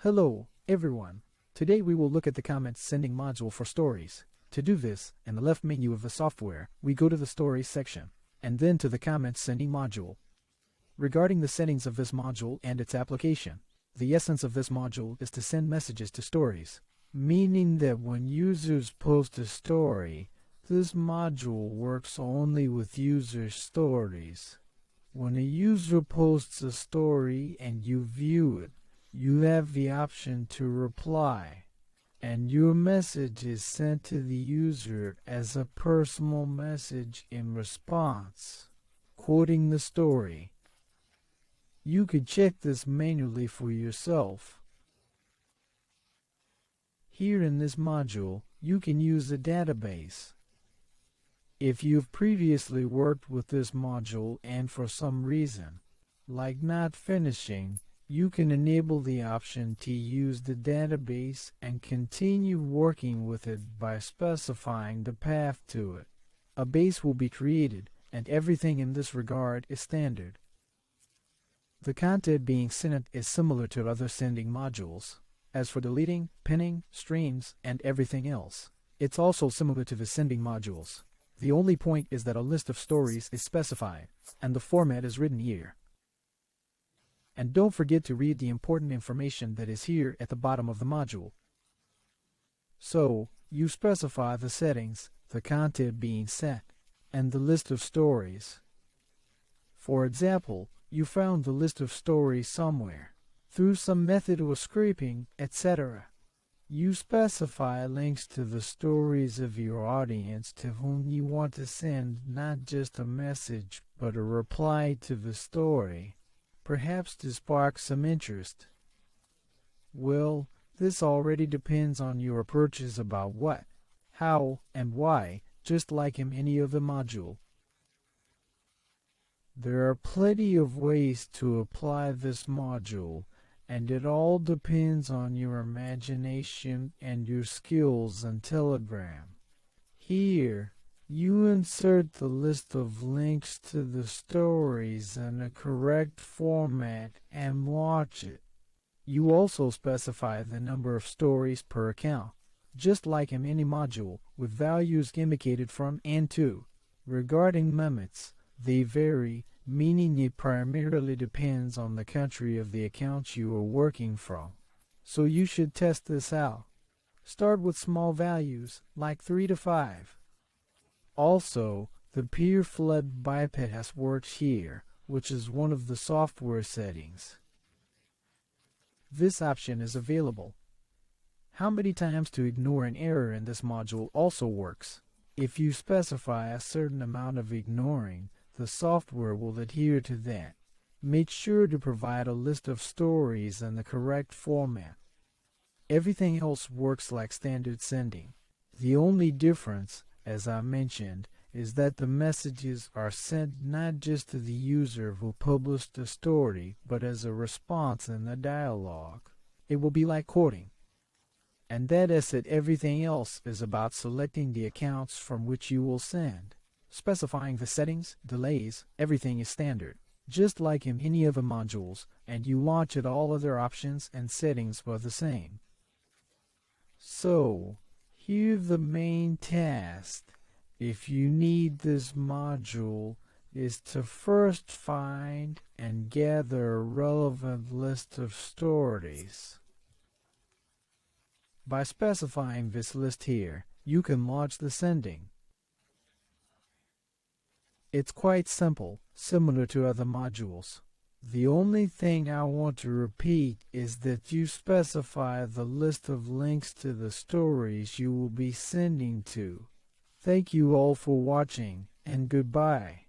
Hello, everyone. Today we will look at the comments sending module for stories. To do this, in the left menu of the software, we go to the Stories section, and then to the comments sending module. Regarding the settings of this module and its application, the essence of this module is to send messages to stories, meaning that when users post a story, this module works only with user stories. When a user posts a story and you view it, you have the option to reply, and your message is sent to the user as a personal message in response, quoting the story. You could check this manually for yourself. Here in this module, you can use a database. If you've previously worked with this module and for some reason, like not finishing, you can enable the option to use the database and continue working with it by specifying the path to it. A base will be created, and everything in this regard is standard. The content being sent is similar to other sending modules. As for deleting, pinning, streams, and everything else, it's also similar to the sending modules. The only point is that a list of stories is specified, and the format is written here. And don't forget to read the important information that is here at the bottom of the module. So, you specify the settings, the content being sent, and the list of stories. For example, you found the list of stories somewhere, through some method or scraping, etc. You specify links to the stories of your audience to whom you want to send not just a message, but a reply to the story, perhaps to spark some interest. Well, this already depends on your approaches about what, how, and why, just like in any other module. There are plenty of ways to apply this module, and it all depends on your imagination and your skills in Telegram. Here, you insert the list of links to the stories in a correct format and watch it. You also specify the number of stories per account, just like in any module, with values indicated from and to. Regarding limits, they vary, meaning it primarily depends on the country of the account you are working from. So you should test this out. Start with small values, like 3 to 5. Also, the peer flood bypass works here, which is one of the software settings. This option is available. How many times to ignore an error in this module also works. If you specify a certain amount of ignoring, the software will adhere to that. Make sure to provide a list of stories in the correct format. Everything else works like standard sending. The only difference, as I mentioned, is that the messages are sent not just to the user who published the story, but as a response in the dialogue. It will be like quoting. And that is that everything else is about selecting the accounts from which you will send. Specifying the settings, delays, everything is standard, just like in any other modules, and you watch it all other options and settings were the same. So, here the main task, if you need this module, is to first find and gather a relevant list of stories. By specifying this list here, you can launch the sending. It's quite simple, similar to other modules. The only thing I want to repeat is that you specify the list of links to the stories you will be sending to. Thank you all for watching, and goodbye.